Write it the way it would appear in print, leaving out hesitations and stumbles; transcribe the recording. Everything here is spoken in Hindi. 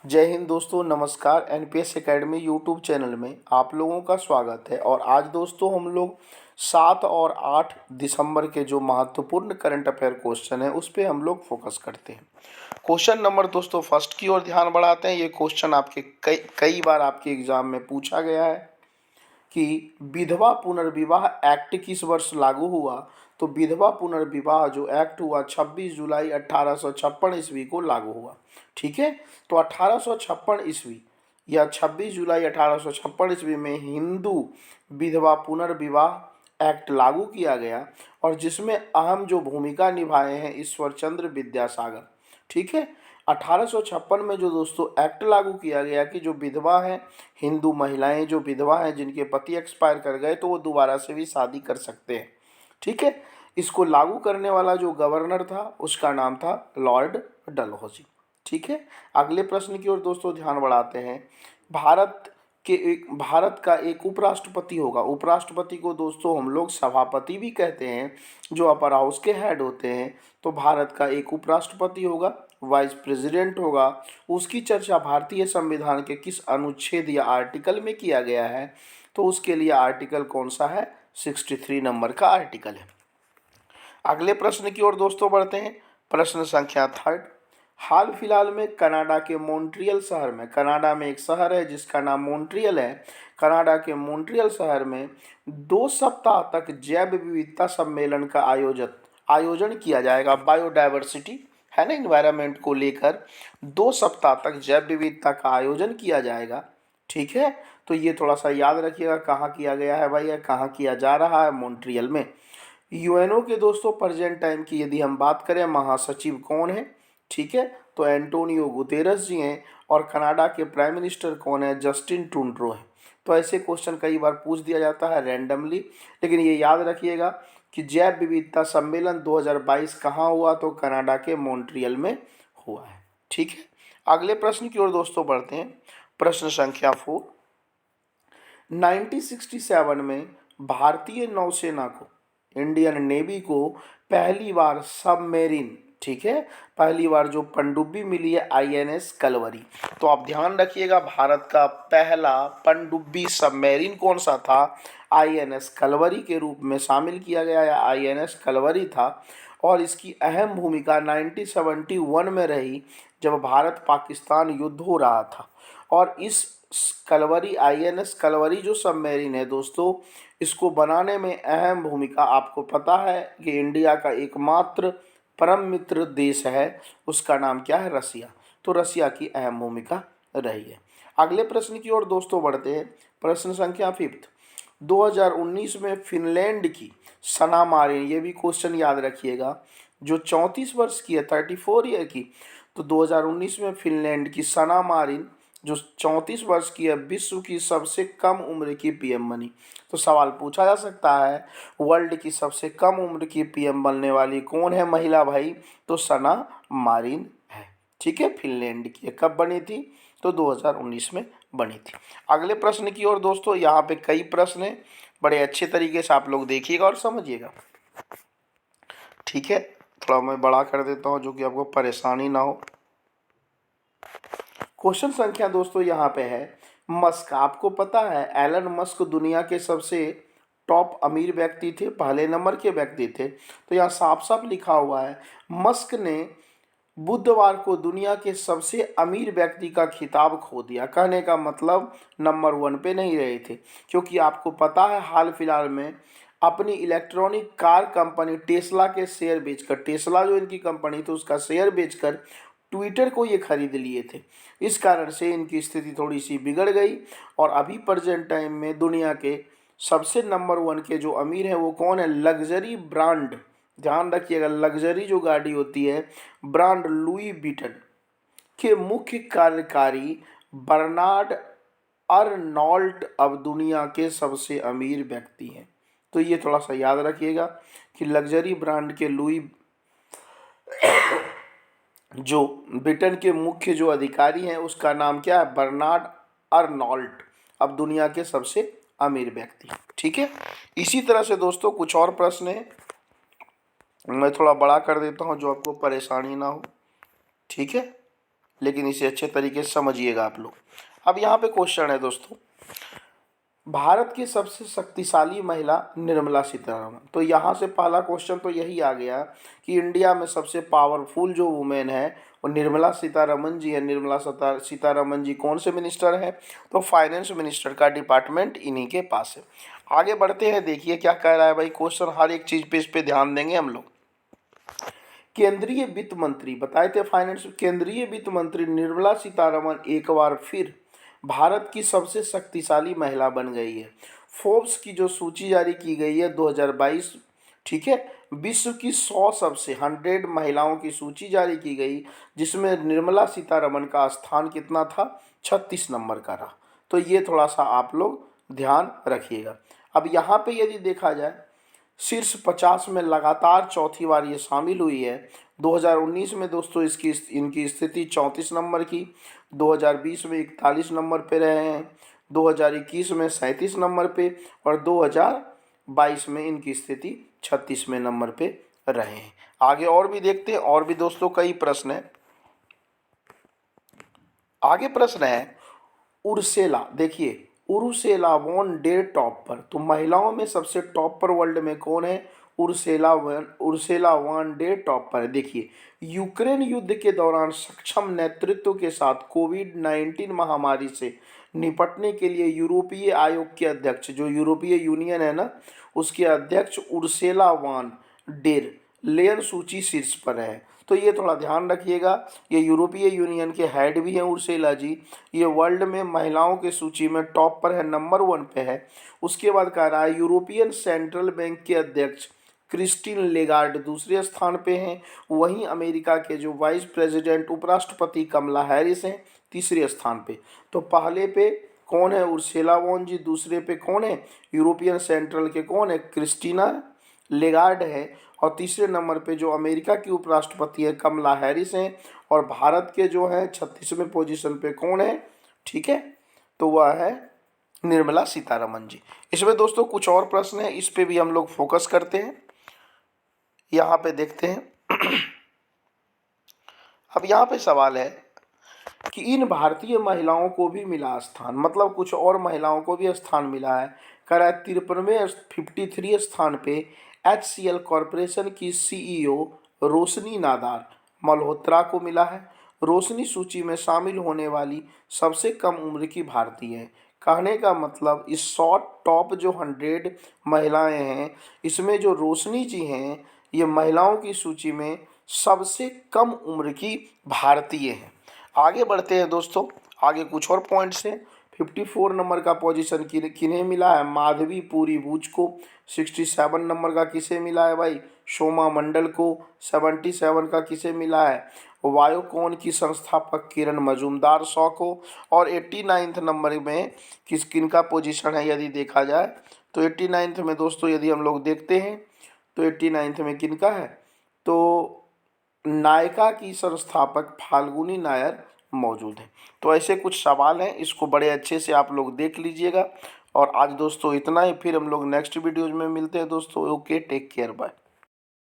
जय हिंद दोस्तों, नमस्कार। एनपीएस एकेडमी यूट्यूब चैनल में आप लोगों का स्वागत है। और आज दोस्तों हम लोग 7 और 8 दिसंबर के जो महत्वपूर्ण करंट अफेयर क्वेश्चन है उस पर हम लोग फोकस करते हैं। क्वेश्चन नंबर दोस्तों फर्स्ट की ओर ध्यान बढ़ाते हैं। ये क्वेश्चन आपके कई बार आपके एग्जाम में पूछा गया है कि विधवा पुनर्विवाह एक्ट किस वर्ष लागू हुआ। तो विधवा पुनर्विवाह जो एक्ट हुआ 26 जुलाई 1856 ईस्वी को लागू हुआ। ठीक है, तो 1856 ईस्वी या 26 जुलाई 1856 ईस्वी में हिंदू विधवा पुनर्विवाह एक्ट लागू किया गया और जिसमें अहम जो भूमिका निभाए हैं ईश्वर चंद्र विद्यासागर। ठीक है, 1856 में जो दोस्तों एक्ट लागू किया गया कि जो विधवा हैं, हिंदू महिलाएं जो विधवा हैं जिनके पति एक्सपायर कर गए तो वो दोबारा से भी शादी कर सकते हैं। ठीक है, इसको लागू करने वाला जो गवर्नर था उसका नाम था लॉर्ड डलहौजी। ठीक है, अगले प्रश्न की ओर दोस्तों ध्यान बढ़ाते हैं। भारत का एक उपराष्ट्रपति होगा। उपराष्ट्रपति को दोस्तों हम लोग सभापति भी कहते हैं, जो अपर हाउस के हेड होते हैं। तो भारत का एक उपराष्ट्रपति होगा, वाइस प्रेसिडेंट होगा। उसकी चर्चा भारतीय संविधान के किस अनुच्छेद या आर्टिकल में किया गया है। तो उसके लिए आर्टिकल कौन सा है, 63 नंबर का आर्टिकल है। अगले प्रश्न की ओर दोस्तों बढ़ते हैं। प्रश्न संख्या 3। हाल फिलहाल में कनाडा के मॉन्ट्रियल शहर में, कनाडा में एक शहर है जिसका नाम मॉन्ट्रियल है। कनाडा के मॉन्ट्रियल शहर में 2 सप्ताह तक जैव विविधता सम्मेलन का आयोजन किया जाएगा। बायोडाइवर्सिटी है ना, इन्वायरमेंट को लेकर 2 सप्ताह तक जैव विविधता का आयोजन किया जाएगा। ठीक है, तो ये थोड़ा सा याद रखिएगा कहाँ किया गया है भाई, या कहाँ किया जा रहा है, मॉन्ट्रियल में। यूएनओ के दोस्तों प्रेजेंट टाइम की यदि हम बात करें, महासचिव कौन है। ठीक है, तो एंटोनियो गुतेरस जी हैं। और कनाडा के प्राइम मिनिस्टर कौन है, जस्टिन ट्रूडो है। तो ऐसे क्वेश्चन कई बार पूछ दिया जाता है रैंडमली, लेकिन ये याद रखिएगा कि जैव विविधता सम्मेलन 2022 कहाँ हुआ, तो कनाडा के मॉन्ट्रियल में हुआ है। ठीक है, अगले प्रश्न की ओर दोस्तों बढ़ते हैं। प्रश्न संख्या 4। 1967 में भारतीय नौसेना को, इंडियन नेवी को पहली बार सबमेरीन, ठीक है, पहली बार जो पनडुब्बी मिली है आईएनएस कलवरी। तो आप ध्यान रखिएगा भारत का पहला पनडुब्बी सबमेरीन कौन सा था, आईएनएस कलवरी के रूप में शामिल किया गया या आईएनएस कलवरी था। और इसकी अहम भूमिका 1971 में रही जब भारत पाकिस्तान युद्ध हो रहा था। और इस कलवरी, आईएनएस कलवरी जो सबमेरीन है दोस्तों, इसको बनाने में अहम भूमिका, आपको पता है कि इंडिया का एकमात्र परम मित्र देश है, उसका नाम क्या है, रसिया। तो रसिया की अहम भूमिका रही है। अगले प्रश्न की ओर दोस्तों बढ़ते हैं। प्रश्न संख्या 5। 2019 में फिनलैंड की सना मारिन, ये भी क्वेश्चन याद रखिएगा, जो 34 वर्ष की है, 34 ईयर की। तो 2019 में फिनलैंड की सना मारिन जो 34 वर्ष की है, विश्व की सबसे कम उम्र की पीएम बनी। तो सवाल पूछा जा सकता है, वर्ल्ड की सबसे कम उम्र की पीएम बनने वाली कौन है महिला भाई, तो सना मारिन है। ठीक है, फिनलैंड की। कब बनी थी, तो 2019 में बनी थी। अगले प्रश्न की ओर दोस्तों, यहाँ पे कई प्रश्न हैं, बड़े अच्छे तरीके से आप लोग देखिएगा और समझिएगा। ठीक है, थोड़ा मैं बड़ा कर देता हूँ जो कि आपको परेशानी ना हो। क्वेश्चन संख्या दोस्तों यहाँ पे है, मस्क, आपको पता है एलन मस्क दुनिया के सबसे टॉप अमीर व्यक्ति थे, पहले नंबर के व्यक्ति थे। तो यहाँ साफ साफ लिखा हुआ है, मस्क ने बुधवार को दुनिया के सबसे अमीर व्यक्ति का खिताब खो दिया। कहने का मतलब नंबर 1 पे नहीं रहे थे, क्योंकि आपको पता है हाल फिलहाल में अपनी इलेक्ट्रॉनिक कार कंपनी टेस्ला के शेयर बेचकर, टेस्ला जो इनकी कंपनी थी उसका शेयर बेचकर ट्विटर को ये खरीद लिए थे। इस कारण से इनकी स्थिति थोड़ी सी बिगड़ गई। और अभी प्रेजेंट टाइम में दुनिया के सबसे नंबर 1 के जो अमीर हैं वो कौन है, लग्जरी ब्रांड, ध्यान रखिएगा, लग्जरी जो गाड़ी होती है, ब्रांड लुई विटन के मुख्य कार्यकारी बर्नार्ड अर्नॉल्ट अब दुनिया के सबसे अमीर व्यक्ति हैं। तो ये थोड़ा सा याद रखिएगा कि लग्जरी ब्रांड के लुई जो ब्रिटेन के मुख्य जो अधिकारी हैं उसका नाम क्या है, बर्नार्ड अर्नॉल्ट अब दुनिया के सबसे अमीर व्यक्ति। ठीक है, इसी तरह से दोस्तों कुछ और प्रश्न हैं, मैं थोड़ा बड़ा कर देता हूं जो आपको परेशानी ना हो। ठीक है, लेकिन इसे अच्छे तरीके से समझिएगा आप लोग। अब यहाँ पे क्वेश्चन है दोस्तों, भारत की सबसे शक्तिशाली महिला निर्मला सीतारमण। तो यहाँ से पहला क्वेश्चन तो यही आ गया कि इंडिया में सबसे पावरफुल जो वुमेन है वो निर्मला सीतारमण जी है। निर्मला सीतारमण जी कौन से मिनिस्टर हैं? तो फाइनेंस मिनिस्टर का डिपार्टमेंट इन्हीं के पास है। आगे बढ़ते हैं, देखिए क्या कह रहा है भाई क्वेश्चन, हर एक चीज़ पे इस पे ध्यान देंगे हम लोग। केंद्रीय वित्त मंत्री बताए थे, फाइनेंस केंद्रीय वित्त मंत्री निर्मला सीतारमण एक बार फिर भारत की सबसे शक्तिशाली महिला बन गई है। फोर्ब्स की जो सूची जारी की गई है 2022, ठीक है, विश्व की 100 सबसे 100 महिलाओं की सूची जारी की गई, जिसमें निर्मला सीतारमण का स्थान कितना था? 36 नंबर का रहा। तो ये थोड़ा सा आप लोग ध्यान रखिएगा। अब यहाँ पे यदि देखा जाए शीर्ष 50 में लगातार चौथी बार ये शामिल हुई है। 2019 में दोस्तों इनकी स्थिति 34 नंबर की, 2020 में 41 नंबर पे रहे हैं, 2021 में 37 नंबर पे और 2022 में इनकी स्थिति 36वें नंबर पे रहे हैं। आगे और भी देखते हैं, और भी दोस्तों कई प्रश्न हैं। आगे प्रश्न है उर्सेला, देखिए उर्सेला वॉन डेर टॉप पर, तो महिलाओं में सबसे टॉप पर वर्ल्ड में कौन है? उर्सेला वॉन डेर टॉप पर है। देखिए यूक्रेन युद्ध के दौरान सक्षम नेतृत्व के साथ कोविड-19 महामारी से निपटने के लिए यूरोपीय आयोग के अध्यक्ष, जो यूरोपीय यूनियन है ना, उसके अध्यक्ष उर्सेला वॉन डेर लेयन सूची शीर्ष पर है। तो ये थोड़ा ध्यान रखिएगा, ये यूरोपीय यूनियन के हेड भी हैं उर्सेला जी। ये वर्ल्ड में महिलाओं की सूची में टॉप पर है, नंबर 1 पे है। उसके बाद कह रहा है यूरोपियन सेंट्रल बैंक के अध्यक्ष क्रिस्टीन लेगार्ड दूसरे स्थान पे हैं। वहीं अमेरिका के जो वाइस प्रेसिडेंट उपराष्ट्रपति कमला हैरिस हैं तीसरे स्थान पे। तो पहले पे कौन है? उर्सेला वॉन जी। दूसरे पे कौन है? यूरोपियन सेंट्रल के कौन है? क्रिस्टीना लेगार्ड है। और तीसरे नंबर पे जो अमेरिका की उपराष्ट्रपति है कमला हैरिस हैं। और भारत के जो है 36वें पोजीशन पे कौन है? ठीक है, तो वह है निर्मला सीतारमण जी। इसमें दोस्तों कुछ और प्रश्न है, इस पे भी हम लोग फोकस करते हैं। यहाँ पे देखते हैं अब यहाँ पे सवाल है कि इन भारतीय महिलाओं को भी मिला स्थान, मतलब कुछ और महिलाओं को भी स्थान मिला है। कह रहा है 53 स्थान पे HCL कॉरपोरेशन की CEO रोशनी नादार मल्होत्रा को मिला है। रोशनी सूची में शामिल होने वाली सबसे कम उम्र की भारतीय है। कहने का मतलब इस शॉर्ट टॉप जो 100 महिलाएं हैं, इसमें जो रोशनी जी हैं ये महिलाओं की सूची में सबसे कम उम्र की भारतीय हैं। आगे बढ़ते हैं दोस्तों, आगे कुछ और पॉइंट्स हैं। 54 नंबर का पोजीशन किन्हें मिला है? माधवी पूरी बूच को। 67 नंबर का किसे मिला है भाई? शोमा मंडल को। 77 का किसे मिला है? वायोकॉन की संस्थापक किरण मजूमदार 100 को। और 89 नंबर में किनका पोजीशन है यदि देखा जाए तो 89 में दोस्तों यदि हम लोग देखते हैं तो 89 में किनका है? तो नायका की संस्थापक फाल्गुनी नायर मौजूद है। तो ऐसे कुछ सवाल हैं, इसको बड़े अच्छे से आप लोग देख लीजिएगा। और आज दोस्तों इतना ही, फिर हम लोग नेक्स्ट वीडियोज़ में मिलते हैं दोस्तों। Okay, take care, bye.